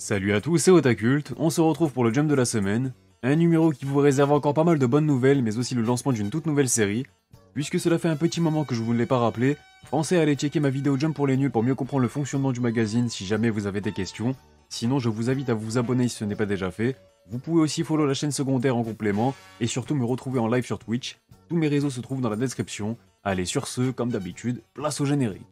Salut à tous, c'est Otakult, on se retrouve pour le Jump de la semaine, un numéro qui vous réserve encore pas mal de bonnes nouvelles, mais aussi le lancement d'une toute nouvelle série. Puisque cela fait un petit moment que je vous ne l'ai pas rappelé, pensez à aller checker ma vidéo Jump pour les nuls pour mieux comprendre le fonctionnement du magazine si jamais vous avez des questions. Sinon, je vous invite à vous abonner si ce n'est pas déjà fait. Vous pouvez aussi follow la chaîne secondaire en complément, et surtout me retrouver en live sur Twitch. Tous mes réseaux se trouvent dans la description. Allez, sur ce, comme d'habitude, place au générique.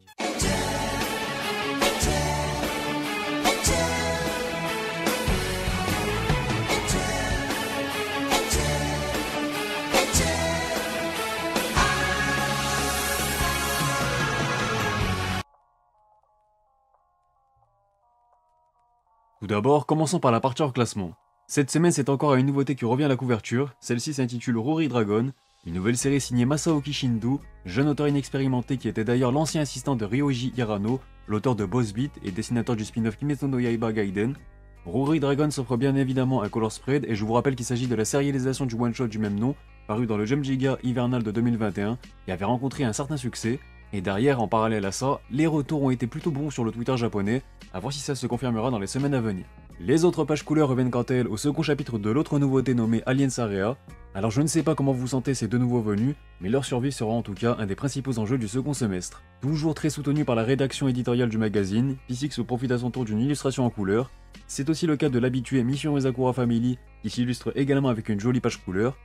Tout d'abord, commençons par la partie hors classement. Cette semaine, c'est encore une nouveauté qui revient à la couverture, celle-ci s'intitule Rory Dragon, une nouvelle série signée Masaoki Shindu, jeune auteur inexpérimenté qui était d'ailleurs l'ancien assistant de Ryoji Hirano, l'auteur de Boss Beat et dessinateur du spin-off Kimetsu no Yaiba Gaiden. Rory Dragon s'offre bien évidemment un color spread et je vous rappelle qu'il s'agit de la sérialisation du one-shot du même nom, paru dans le Jump Giga hivernal de 2021, qui avait rencontré un certain succès. Et derrière, en parallèle à ça, les retours ont été plutôt bons sur le Twitter japonais, à voir si ça se confirmera dans les semaines à venir. Les autres pages couleurs reviennent quant à elles au second chapitre de l'autre nouveauté nommée Aliens Area. Alors je ne sais pas comment vous sentez ces deux nouveaux venus, mais leur survie sera en tout cas un des principaux enjeux du second semestre. Toujours très soutenu par la rédaction éditoriale du magazine, P6 profite à son tour d'une illustration en couleur. C'est aussi le cas de l'habitué Mission Ezakura Family, qui s'illustre également avec une jolie page couleur.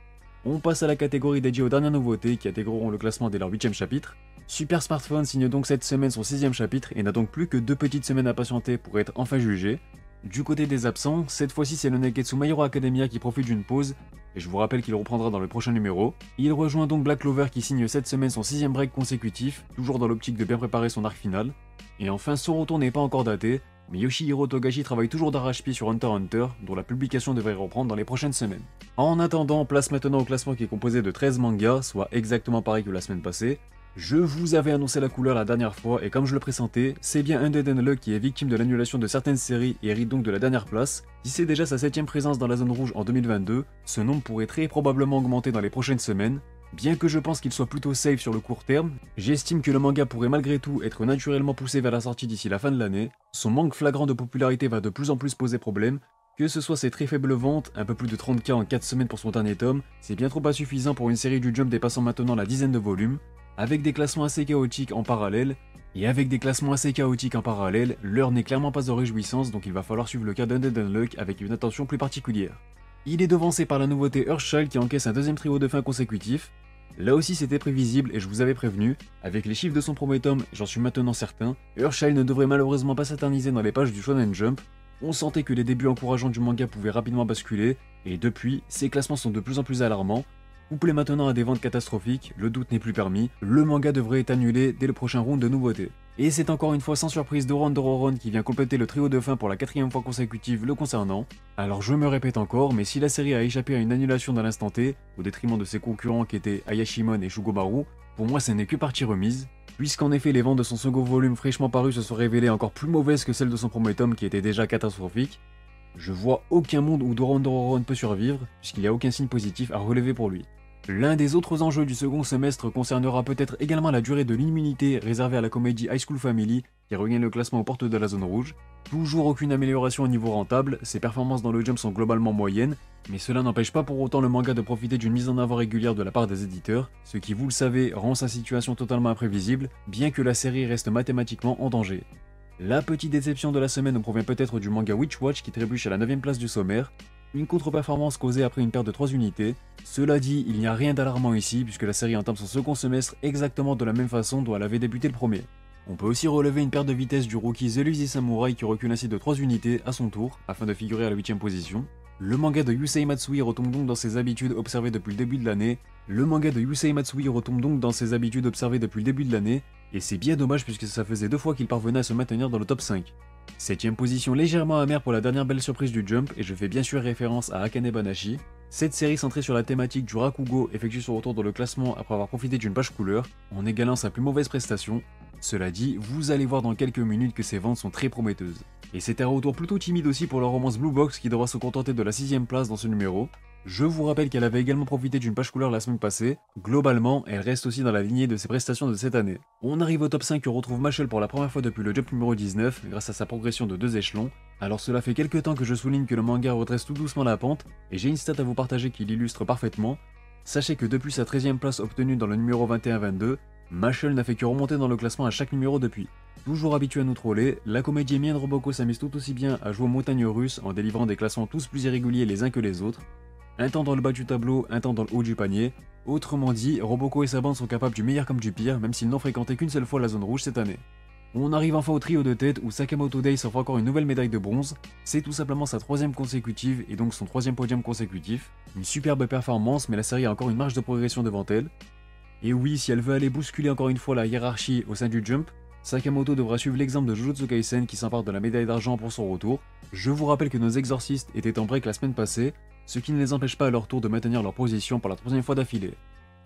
On passe à la catégorie dédiée aux dernières nouveautés qui intégreront le classement dès leur 8ème chapitre. Super Smartphone signe donc cette semaine son 6ème chapitre et n'a donc plus que 2 petites semaines à patienter pour être enfin jugé. Du côté des absents, cette fois-ci c'est le Neketsu My Hero Academia qui profite d'une pause, et je vous rappelle qu'il reprendra dans le prochain numéro. Il rejoint donc Black Clover qui signe cette semaine son 6ème break consécutif, toujours dans l'optique de bien préparer son arc final. Et enfin, son retour n'est pas encore daté, mais Yoshihiro Togashi travaille toujours d'arrache-pied sur Hunter x Hunter, dont la publication devrait reprendre dans les prochaines semaines. En attendant, place maintenant au classement qui est composé de 13 mangas, soit exactement pareil que la semaine passée. Je vous avais annoncé la couleur la dernière fois, et comme je le pressentais, c'est bien Undead Unluck qui est victime de l'annulation de certaines séries et hérite donc de la dernière place. Si c'est déjà sa 7ème présence dans la zone rouge en 2022, ce nombre pourrait très probablement augmenter dans les prochaines semaines. Bien que je pense qu'il soit plutôt safe sur le court terme, j'estime que le manga pourrait malgré tout être naturellement poussé vers la sortie d'ici la fin de l'année. Son manque flagrant de popularité va de plus en plus poser problème. Que ce soit ses très faibles ventes, un peu plus de 30K en 4 semaines pour son dernier tome, c'est bien trop insuffisant pour une série du Jump dépassant maintenant la dizaine de volumes. Avec des classements assez chaotiques en parallèle, l'heure n'est clairement pas en réjouissance, donc il va falloir suivre le cas d'Undead Unluck avec une attention plus particulière. Il est devancé par la nouveauté Earthchild qui encaisse un deuxième trio de fin consécutif. Là aussi c'était prévisible et je vous avais prévenu, avec les chiffres de son premier tome, j'en suis maintenant certain, Earthchild ne devrait malheureusement pas s'éterniser dans les pages du Shonen Jump. On sentait que les débuts encourageants du manga pouvaient rapidement basculer, et depuis, ses classements sont de plus en plus alarmants. Couplé maintenant à des ventes catastrophiques, le doute n'est plus permis, le manga devrait être annulé dès le prochain round de nouveautés. Et c'est encore une fois sans surprise Doron Dororon qui vient compléter le trio de fin pour la 4ème fois consécutive le concernant. Alors je me répète encore, mais si la série a échappé à une annulation dans l'instant T, au détriment de ses concurrents qui étaient Ayashimon et Shugomaru, pour moi ce n'est que partie remise, puisqu'en effet les ventes de son second volume fraîchement paru se sont révélées encore plus mauvaises que celles de son premier tome qui était déjà catastrophique. Je vois aucun monde où Doron Dororon peut survivre, puisqu'il n'y a aucun signe positif à relever pour lui. L'un des autres enjeux du second semestre concernera peut-être également la durée de l'immunité réservée à la comédie High School Family, qui regagne le classement aux portes de la zone rouge. Toujours aucune amélioration au niveau rentable, ses performances dans le jump sont globalement moyennes, mais cela n'empêche pas pour autant le manga de profiter d'une mise en avant régulière de la part des éditeurs, ce qui vous le savez rend sa situation totalement imprévisible, bien que la série reste mathématiquement en danger. La petite déception de la semaine provient peut-être du manga Witch Watch qui trébuche à la 9ème place du sommaire, une contre-performance causée après une perte de 3 unités. Cela dit, il n'y a rien d'alarmant ici puisque la série entame son second semestre exactement de la même façon dont elle avait débuté le premier. On peut aussi relever une perte de vitesse du rookie The Lazy Samurai qui recule ainsi de 3 unités à son tour afin de figurer à la 8ème position. Le manga de Yusei Matsui retombe donc dans ses habitudes observées depuis le début de l'année. Et c'est bien dommage puisque ça faisait 2 fois qu'il parvenait à se maintenir dans le top 5. 7ème position légèrement amère pour la dernière belle surprise du Jump, et je fais bien sûr référence à Akane Banashi. Cette série centrée sur la thématique du Rakugo effectue son retour dans le classement après avoir profité d'une page couleur, en égalant sa plus mauvaise prestation. Cela dit, vous allez voir dans quelques minutes que ses ventes sont très prometteuses. Et c'est un retour plutôt timide aussi pour la romance Blue Box qui devra se contenter de la 6ème place dans ce numéro. Je vous rappelle qu'elle avait également profité d'une page couleur la semaine passée. Globalement, elle reste aussi dans la lignée de ses prestations de cette année. On arrive au top 5 et on retrouve Mashle pour la première fois depuis le jump numéro 19, grâce à sa progression de 2 échelons. Alors cela fait quelques temps que je souligne que le manga redresse tout doucement la pente, et j'ai une stat à vous partager qui l'illustre parfaitement. Sachez que depuis sa 13e place obtenue dans le numéro 21-22, Mashle n'a fait que remonter dans le classement à chaque numéro depuis. Toujours habitué à nous troller, la comédie Mien Roboco s'amuse tout aussi bien à jouer aux montagnes russes en délivrant des classements tous plus irréguliers les uns que les autres. Un temps dans le bas du tableau, un temps dans le haut du panier. Autrement dit, Roboco et sa bande sont capables du meilleur comme du pire, même s'ils n'ont fréquenté qu'une seule fois la zone rouge cette année. On arrive enfin au trio de tête où Sakamoto Days offre encore une nouvelle médaille de bronze. C'est tout simplement sa 3ème consécutive et donc son 3ème podium consécutif. Une superbe performance, mais la série a encore une marge de progression devant elle. Et oui, si elle veut aller bousculer encore une fois la hiérarchie au sein du Jump, Sakamoto devra suivre l'exemple de Jujutsu Kaisen qui s'empare de la médaille d'argent pour son retour. Je vous rappelle que nos exorcistes étaient en break la semaine passée, ce qui ne les empêche pas à leur tour de maintenir leur position pour la 3ème fois d'affilée.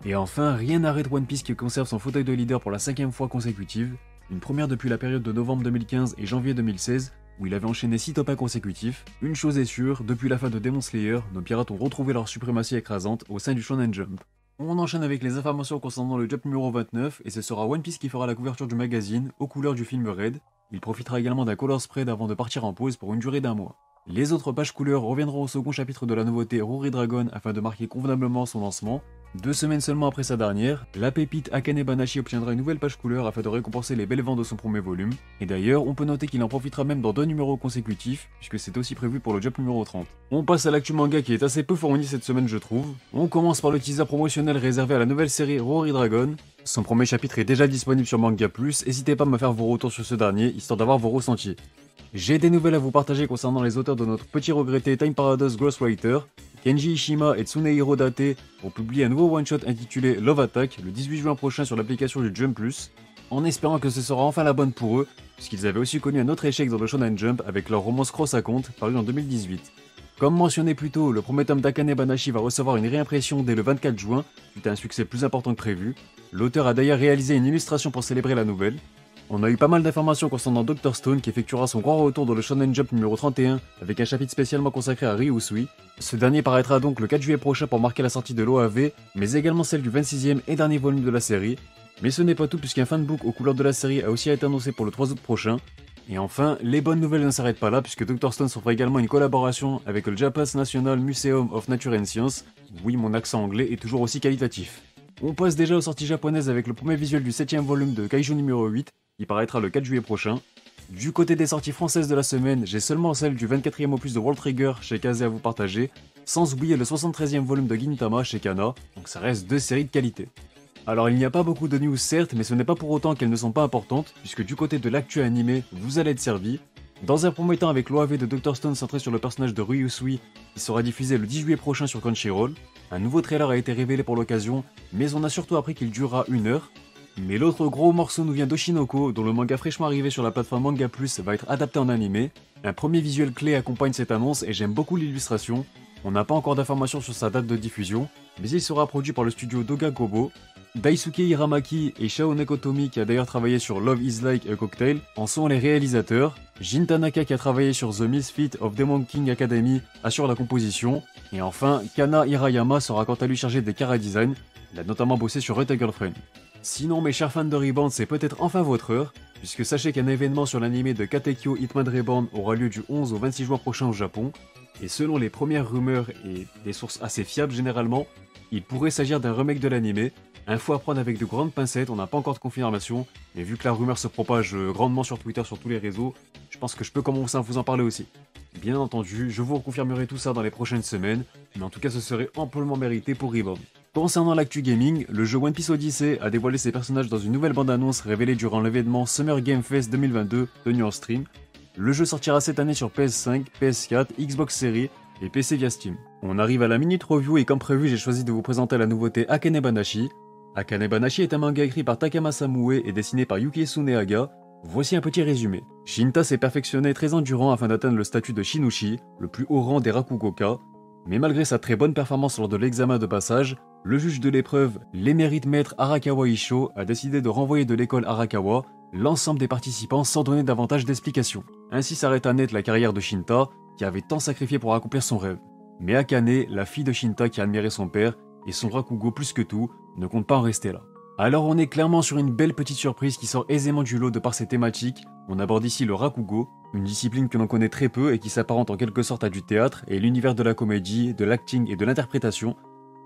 Et enfin, rien n'arrête One Piece qui conserve son fauteuil de leader pour la 5ème fois consécutive, une première depuis la période de novembre 2015 et janvier 2016, où il avait enchaîné 6 top 1 consécutifs. Une chose est sûre, depuis la fin de Demon Slayer, nos pirates ont retrouvé leur suprématie écrasante au sein du Shonen Jump. On enchaîne avec les informations concernant le Jump numéro 29, et ce sera One Piece qui fera la couverture du magazine, aux couleurs du film Red. Il profitera également d'un color spread avant de partir en pause pour une durée d'1 mois. Les autres pages couleurs reviendront au second chapitre de la nouveauté Rory Dragon afin de marquer convenablement son lancement. 2 semaines seulement après sa dernière, la pépite Akane Banashi obtiendra une nouvelle page couleur afin de récompenser les belles ventes de son premier volume. Et d'ailleurs, on peut noter qu'il en profitera même dans 2 numéros consécutifs, puisque c'est aussi prévu pour le Jump numéro 30. On passe à l'actu manga qui est assez peu fourni cette semaine je trouve. On commence par le teaser promotionnel réservé à la nouvelle série Rory Dragon. Son premier chapitre est déjà disponible sur Manga Plus, n'hésitez pas à me faire vos retours sur ce dernier, histoire d'avoir vos ressentis. J'ai des nouvelles à vous partager concernant les auteurs de notre petit regretté Time Paradox Ghostwriter. Kenji Ishima et Tsunehiro Date ont publié un nouveau one-shot intitulé Love Attack le 18 juin prochain sur l'application du Jump Plus, en espérant que ce sera enfin la bonne pour eux, puisqu'ils avaient aussi connu un autre échec dans le Shonen Jump avec leur romance Cross Account, paru en 2018. Comme mentionné plus tôt, le premier tome d'Akane Banashi va recevoir une réimpression dès le 24 juin, suite à un succès plus important que prévu. L'auteur a d'ailleurs réalisé une illustration pour célébrer la nouvelle. On a eu pas mal d'informations concernant Dr Stone qui effectuera son grand retour dans le Shonen Jump numéro 31 avec un chapitre spécialement consacré à Ryusui. Ce dernier paraîtra donc le 4 juillet prochain pour marquer la sortie de l'OAV, mais également celle du 26e et dernier volume de la série. Mais ce n'est pas tout puisqu'un fanbook aux couleurs de la série a aussi été annoncé pour le 3 août prochain. Et enfin, les bonnes nouvelles ne s'arrêtent pas là puisque Dr Stone s'offre également une collaboration avec le Japan's National Museum of Nature and Science. Oui, mon accent anglais est toujours aussi qualitatif. On passe déjà aux sorties japonaises avec le premier visuel du 7e volume de Kaiju numéro 8, qui paraîtra le 4 juillet prochain. Du côté des sorties françaises de la semaine, j'ai seulement celle du 24e opus de World Trigger chez Kazé à vous partager, sans oublier le 73e volume de Gintama chez Kana, donc ça reste 2 séries de qualité. Alors il n'y a pas beaucoup de news certes, mais ce n'est pas pour autant qu'elles ne sont pas importantes, puisque du côté de l'actu animé, vous allez être servi. Dans un premier temps avec l'OAV de Dr Stone centré sur le personnage de Ryusui, qui sera diffusé le 10 juillet prochain sur Crunchyroll. Un nouveau trailer a été révélé pour l'occasion, mais on a surtout appris qu'il durera 1 heure. Mais l'autre gros morceau nous vient d'Oshinoko, dont le manga fraîchement arrivé sur la plateforme Manga Plus va être adapté en animé. Un premier visuel clé accompagne cette annonce et j'aime beaucoup l'illustration. On n'a pas encore d'informations sur sa date de diffusion, mais il sera produit par le studio Doga Kobo. Daisuke Hiramaki et Shao Nekotomi, qui a d'ailleurs travaillé sur Love is Like a Cocktail, en sont les réalisateurs. Jin Tanaka, qui a travaillé sur The Misfit of Demon King Academy, assure la composition. Et enfin, Kana Hirayama sera quant à lui chargé des chara-design. Il a notamment bossé sur Reta Girlfriend. Sinon, mes chers fans de Rebound, c'est peut-être enfin votre heure, puisque sachez qu'un événement sur l'anime de Katekyo Hitman Reborn aura lieu du 11 au 26 juin prochain au Japon. Et selon les premières rumeurs et des sources assez fiables généralement, il pourrait s'agir d'un remake de l'anime. Info à prendre avec de grandes pincettes, on n'a pas encore de confirmation, mais vu que la rumeur se propage grandement sur Twitter, sur tous les réseaux, je pense que je peux commencer à vous en parler aussi. Bien entendu, je vous reconfirmerai tout ça dans les prochaines semaines, mais en tout cas ce serait amplement mérité pour Rebound. Concernant l'actu gaming, le jeu One Piece Odyssey a dévoilé ses personnages dans une nouvelle bande-annonce révélée durant l'événement Summer Game Fest 2022 tenu en stream. Le jeu sortira cette année sur PS5, PS4, Xbox Series et PC via Steam. On arrive à la minute review et comme prévu j'ai choisi de vous présenter la nouveauté Akane Banashi. Akane Banashi est un manga écrit par Takama Samue et dessiné par Yuki Tsunehaga. Voici un petit résumé. Shinta s'est perfectionné très endurant afin d'atteindre le statut de Shinushi, le plus haut rang des Rakugoka. Mais malgré sa très bonne performance lors de l'examen de passage, le juge de l'épreuve, l'émérite maître Arakawa Isho, a décidé de renvoyer de l'école Arakawa l'ensemble des participants sans donner davantage d'explications. Ainsi s'arrêta net la carrière de Shinta, qui avait tant sacrifié pour accomplir son rêve. Mais Akane, la fille de Shinta qui admirait son père, et son Rakugo plus que tout, ne compte pas en rester là. Alors on est clairement sur une belle petite surprise qui sort aisément du lot de par ses thématiques. On aborde ici le Rakugo, une discipline que l'on connaît très peu et qui s'apparente en quelque sorte à du théâtre et l'univers de la comédie, de l'acting et de l'interprétation.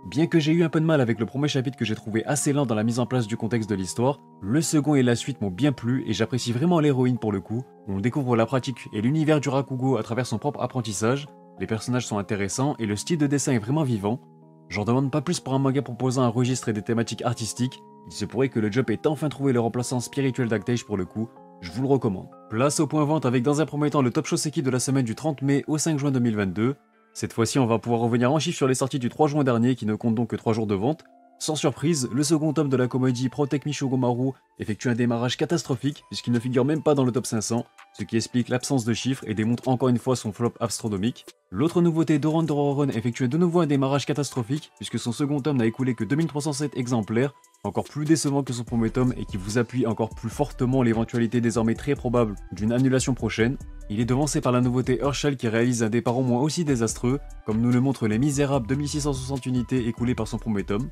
Bien que j'ai eu un peu de mal avec le premier chapitre que j'ai trouvé assez lent dans la mise en place du contexte de l'histoire, le second et la suite m'ont bien plu et j'apprécie vraiment l'héroïne pour le coup. On découvre la pratique et l'univers du Rakugo à travers son propre apprentissage, les personnages sont intéressants et le style de dessin est vraiment vivant. J'en demande pas plus pour un manga proposant un registre et des thématiques artistiques, il se pourrait que le Jump ait enfin trouvé le remplaçant spirituel d'Actage pour le coup, je vous le recommande. Place au point vente avec dans un premier temps le Top Shoseki de la semaine du 30 mai au 5 juin 2022. Cette fois-ci on va pouvoir revenir en chiffres sur les sorties du 3 juin dernier qui ne comptent donc que 3 jours de vente. Sans surprise, le second tome de la comédie Protect Me Shogomaru effectue un démarrage catastrophique puisqu'il ne figure même pas dans le top 500, ce qui explique l'absence de chiffres et démontre encore une fois son flop astronomique. L'autre nouveauté, Doron Dororon effectue de nouveau un démarrage catastrophique puisque son second tome n'a écoulé que 2307 exemplaires, encore plus décevant que son premier tome et qui vous appuie encore plus fortement l'éventualité désormais très probable d'une annulation prochaine. Il est devancé par la nouveauté Herschel qui réalise un départ au moins aussi désastreux, comme nous le montrent Les Misérables 2660 unités écoulées par son premier tome.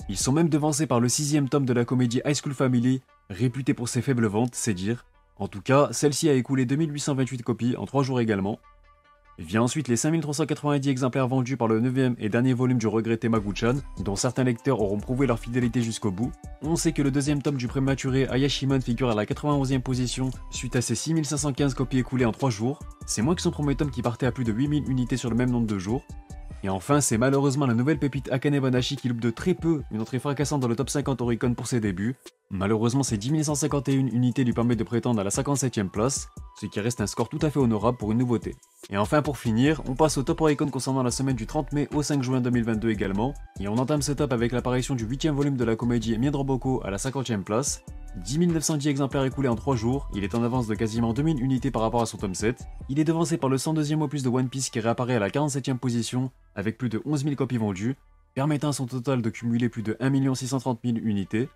Ils sont même devancés par le 6ème tome de la comédie High School Family, réputé pour ses faibles ventes, c'est dire. En tout cas, celle-ci a écoulé 2828 copies en 3 jours également. Vient ensuite les 5390 exemplaires vendus par le 9ème et dernier volume du regretté Magu-chan, dont certains lecteurs auront prouvé leur fidélité jusqu'au bout. On sait que le deuxième tome du prématuré Ayashimon figure à la 91ème position suite à ses 6515 copies écoulées en 3 jours. C'est moins que son premier tome qui partait à plus de 8000 unités sur le même nombre de jours. Et enfin, c'est malheureusement la nouvelle pépite Akane Banashi qui loupe de très peu une entrée fracassante dans le top 50 Oricon pour ses débuts. Malheureusement, ses 10 151 unités lui permettent de prétendre à la 57ème place, ce qui reste un score tout à fait honorable pour une nouveauté. Et enfin, pour finir, on passe au top Oricon concernant la semaine du 30 mai au 5 juin 2022 également, et on entame ce top avec l'apparition du 8ème volume de la comédie Miedroboko à la 50ème place. 10 910 exemplaires écoulés en 3 jours, il est en avance de quasiment 2000 unités par rapport à son tome 7. Il est devancé par le 102ème opus de One Piece qui réapparaît à la 47ème position, avec plus de 11 000 copies vendues, permettant à son total de cumuler plus de 1 630 000 unités.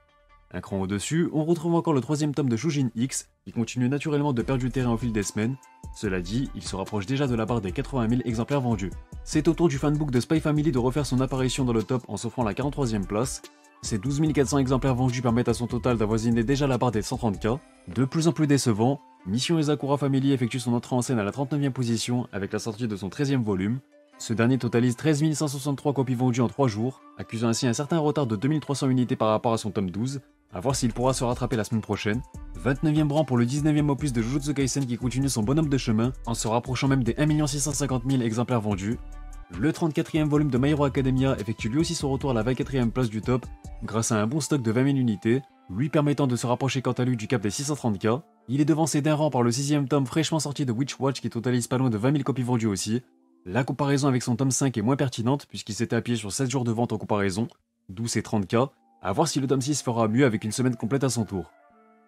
Un cran au-dessus, on retrouve encore le 3ème tome de Shujin X, qui continue naturellement de perdre du terrain au fil des semaines. Cela dit, il se rapproche déjà de la barre des 80 000 exemplaires vendus. C'est au tour du fanbook de Spy Family de refaire son apparition dans le top en s'offrant la 43ème place. Ces 12 400 exemplaires vendus permettent à son total d'avoisiner déjà la barre des 130K. De plus en plus décevant, Mission Izakura Family effectue son entrée en scène à la 39ème position avec la sortie de son 13ème volume. Ce dernier totalise 13 163 copies vendues en 3 jours, accusant ainsi un certain retard de 2300 unités par rapport à son tome 12, à voir s'il pourra se rattraper la semaine prochaine. 29ème rang pour le 19ème opus de Jujutsu Kaisen qui continue son bonhomme de chemin, en se rapprochant même des 1 650 000 exemplaires vendus. Le 34ème volume de My Hero Academia effectue lui aussi son retour à la 24ème place du top, grâce à un bon stock de 20 000 unités, lui permettant de se rapprocher quant à lui du cap des 630K. Il est devancé d'un rang par le 6ème tome fraîchement sorti de Witch Watch qui totalise pas loin de 20 000 copies vendues aussi. La comparaison avec son tome 5 est moins pertinente puisqu'il s'était appuyé sur 16 jours de vente en comparaison, d'où ses 30K, à voir si le tome 6 fera mieux avec une semaine complète à son tour.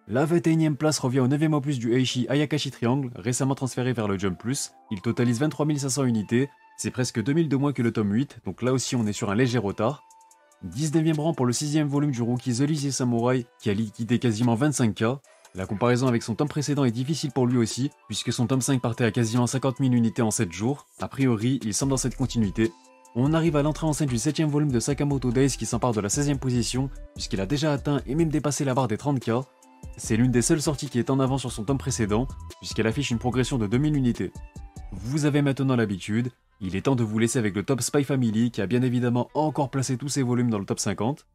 La 21ème place revient au 9ème opus du Eishi Ayakashi Triangle, récemment transféré vers le Jump Plus. Il totalise 23 500 unités, c'est presque 2000 de moins que le tome 8, donc là aussi on est sur un léger retard. 19ème rang pour le 6ème volume du rookie The Lazy Samurai, qui a liquidé quasiment 25K. La comparaison avec son tome précédent est difficile pour lui aussi, puisque son tome 5 partait à quasiment 50 000 unités en 7 jours. A priori, il semble dans cette continuité. On arrive à l'entrée en scène du 7ème volume de Sakamoto Days qui s'empare de la 16ème position, puisqu'il a déjà atteint et même dépassé la barre des 30K. C'est l'une des seules sorties qui est en avant sur son tome précédent, puisqu'elle affiche une progression de 2000 unités. Vous avez maintenant l'habitude, il est temps de vous laisser avec le top Spy Family qui a bien évidemment encore placé tous ses volumes dans le top 50.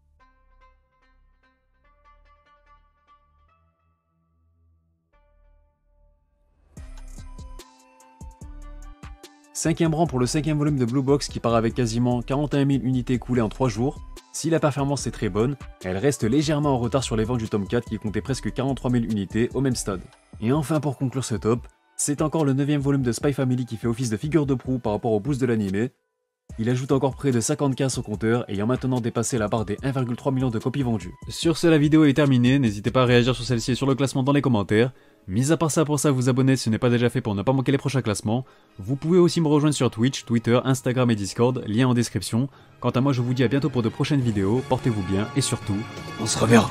Cinquième rang pour le 5ème volume de Blue Box qui part avec quasiment 41 000 unités coulées en 3 jours. Si la performance est très bonne, elle reste légèrement en retard sur les ventes du tome 4 qui comptait presque 43 000 unités au même stade. Et enfin pour conclure ce top, c'est encore le 9ème volume de Spy Family qui fait office de figure de proue par rapport au boost de l'anime. Il ajoute encore près de 50K à son compteur, ayant maintenant dépassé la barre des 1,3 million de copies vendues. Sur ce, la vidéo est terminée, n'hésitez pas à réagir sur celle-ci et sur le classement dans les commentaires. Mis à part ça, pour ça, vous abonner si ce n'est pas déjà fait pour ne pas manquer les prochains classements. Vous pouvez aussi me rejoindre sur Twitch, Twitter, Instagram et Discord, lien en description. Quant à moi, je vous dis à bientôt pour de prochaines vidéos, portez-vous bien et surtout, on se reverra.